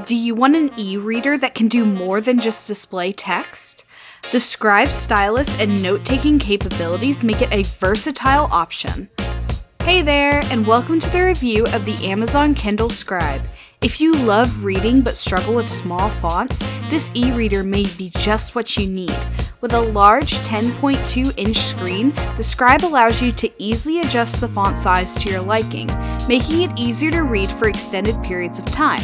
Do you want an e-reader that can do more than just display text? The Scribe stylus and note-taking capabilities make it a versatile option. Hey there, and welcome to the review of the Amazon Kindle Scribe. If you love reading but struggle with small fonts, this e-reader may be just what you need. With a large 10.2-inch screen, the Scribe allows you to easily adjust the font size to your liking, making it easier to read for extended periods of time.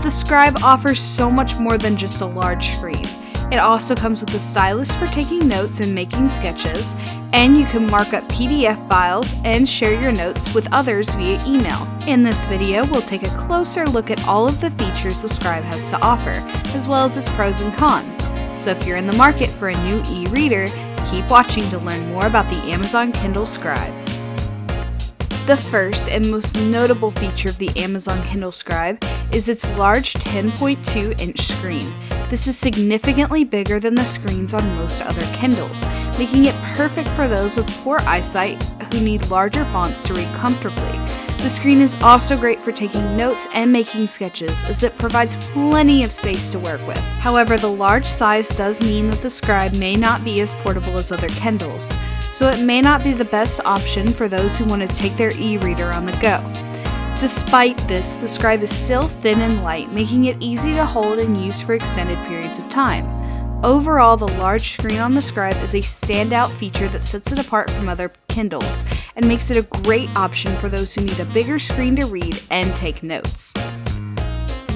The Scribe offers so much more than just a large screen. It also comes with a stylus for taking notes and making sketches, and you can mark up PDF files and share your notes with others via email. In this video, we'll take a closer look at all of the features the Scribe has to offer, as well as its pros and cons. So if you're in the market for a new e-reader, keep watching to learn more about the Amazon Kindle Scribe. The first and most notable feature of the Amazon Kindle Scribe is its large 10.2-inch screen. This is significantly bigger than the screens on most other Kindles, making it perfect for those with poor eyesight who need larger fonts to read comfortably. The screen is also great for taking notes and making sketches, as it provides plenty of space to work with. However, the large size does mean that the Scribe may not be as portable as other Kindles, so it may not be the best option for those who want to take their e-reader on the go. Despite this, the Scribe is still thin and light, making it easy to hold and use for extended periods of time. Overall, the large screen on the Scribe is a standout feature that sets it apart from other Kindles and makes it a great option for those who need a bigger screen to read and take notes.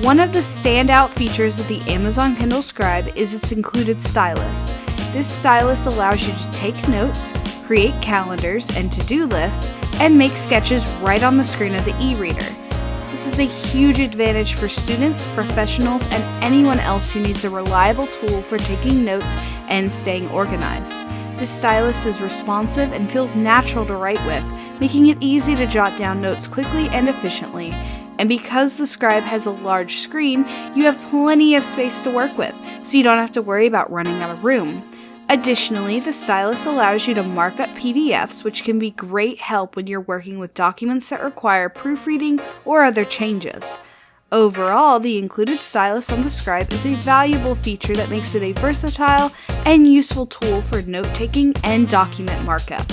One of the standout features of the Amazon Kindle Scribe is its included stylus. This stylus allows you to take notes, create calendars and to-do lists, and make sketches right on the screen of the e-reader. This is a huge advantage for students, professionals, and anyone else who needs a reliable tool for taking notes and staying organized. This stylus is responsive and feels natural to write with, making it easy to jot down notes quickly and efficiently. And because the Scribe has a large screen, you have plenty of space to work with, so you don't have to worry about running out of room. Additionally, the stylus allows you to mark up PDFs, which can be great help when you're working with documents that require proofreading or other changes. Overall, the included stylus on the Scribe is a valuable feature that makes it a versatile and useful tool for note-taking and document markup.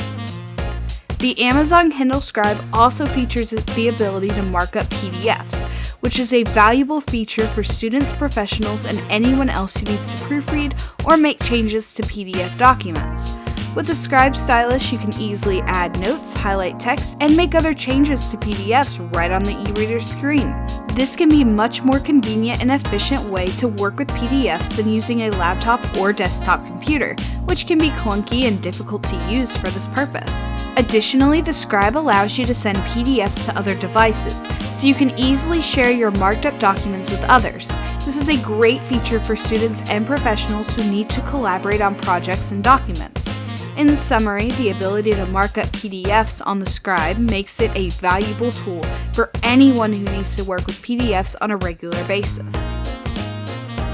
The Amazon Kindle Scribe also features the ability to mark up PDFs, which is a valuable feature for students, professionals, and anyone else who needs to proofread or make changes to PDF documents. With the Scribe stylus, you can easily add notes, highlight text, and make other changes to PDFs right on the e-reader screen. This can be a much more convenient and efficient way to work with PDFs than using a laptop or desktop computer, which can be clunky and difficult to use for this purpose. Additionally, the Scribe allows you to send PDFs to other devices, so you can easily share your marked up documents with others. This is a great feature for students and professionals who need to collaborate on projects and documents. In summary, the ability to mark up PDFs on the Scribe makes it a valuable tool for anyone who needs to work with PDFs on a regular basis.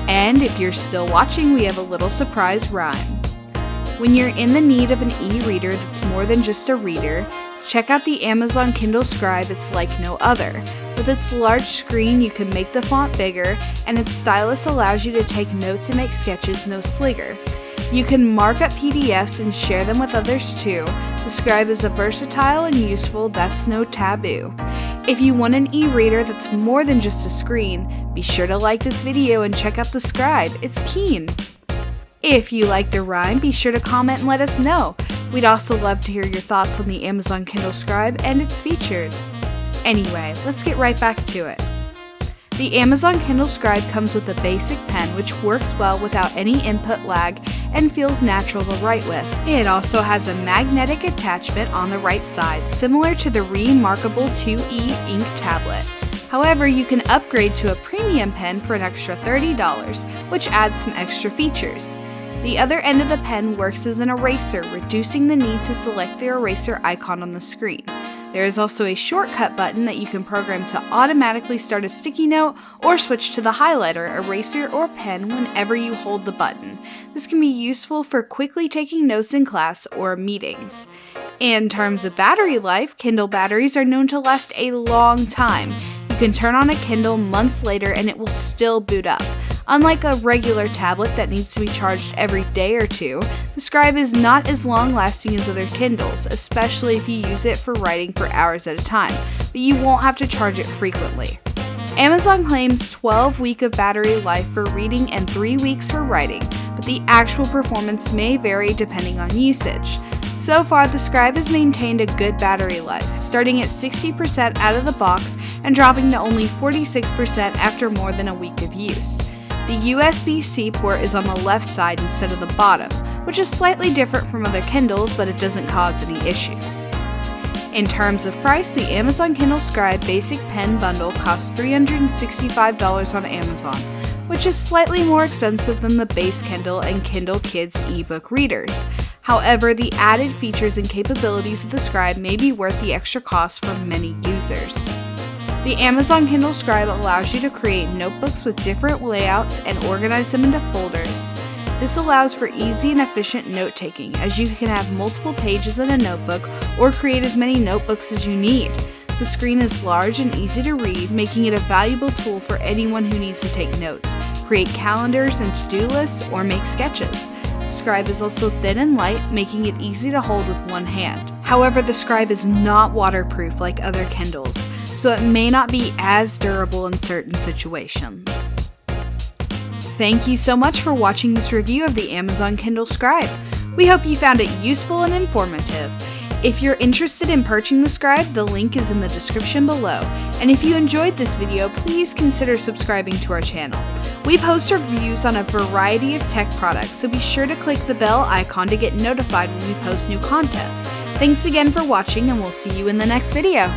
And if you're still watching, we have a little surprise rhyme. When you're in the need of an e-reader that's more than just a reader, check out the Amazon Kindle Scribe. It's like no other. With its large screen, you can make the font bigger, and its stylus allows you to take notes and make sketches no slinger. You can mark up PDFs and share them with others too. The Scribe is a versatile and useful, that's no taboo. If you want an e-reader that's more than just a screen, be sure to like this video and check out the Scribe, it's keen. If you like the rhyme, be sure to comment and let us know. We'd also love to hear your thoughts on the Amazon Kindle Scribe and its features. Anyway, let's get right back to it. The Amazon Kindle Scribe comes with a basic pen which works well without any input lag and feels natural to write with. It also has a magnetic attachment on the right side, similar to the remarkable 2E ink tablet. However, you can upgrade to a premium pen for an extra $30, which adds some extra features. The other end of the pen works as an eraser, reducing the need to select the eraser icon on the screen. There is also a shortcut button that you can program to automatically start a sticky note or switch to the highlighter, eraser, or pen whenever you hold the button. This can be useful for quickly taking notes in class or meetings. In terms of battery life, Kindle batteries are known to last a long time. You can turn on a Kindle months later and it will still boot up. Unlike a regular tablet that needs to be charged every day or two, the Scribe is not as long-lasting as other Kindles, especially if you use it for writing for hours at a time, but you won't have to charge it frequently. Amazon claims 12 weeks of battery life for reading and 3 weeks for writing, but the actual performance may vary depending on usage. So far, the Scribe has maintained a good battery life, starting at 60% out of the box and dropping to only 46% after more than a week of use. The USB-C port is on the left side instead of the bottom, which is slightly different from other Kindles, but it doesn't cause any issues. In terms of price, the Amazon Kindle Scribe Basic Pen Bundle costs $365 on Amazon, which is slightly more expensive than the base Kindle and Kindle Kids ebook readers. However, the added features and capabilities of the Scribe may be worth the extra cost for many users. The Amazon Kindle Scribe allows you to create notebooks with different layouts and organize them into folders. This allows for easy and efficient note-taking, as you can have multiple pages in a notebook or create as many notebooks as you need. The screen is large and easy to read, making it a valuable tool for anyone who needs to take notes, create calendars and to-do lists, or make sketches. The Scribe is also thin and light, making it easy to hold with one hand. However, the Scribe is not waterproof like other Kindles, so it may not be as durable in certain situations. Thank you so much for watching this review of the Amazon Kindle Scribe. We hope you found it useful and informative. If you're interested in purchasing the Scribe, the link is in the description below. And if you enjoyed this video, please consider subscribing to our channel. We post reviews on a variety of tech products, so be sure to click the bell icon to get notified when we post new content. Thanks again for watching, and we'll see you in the next video.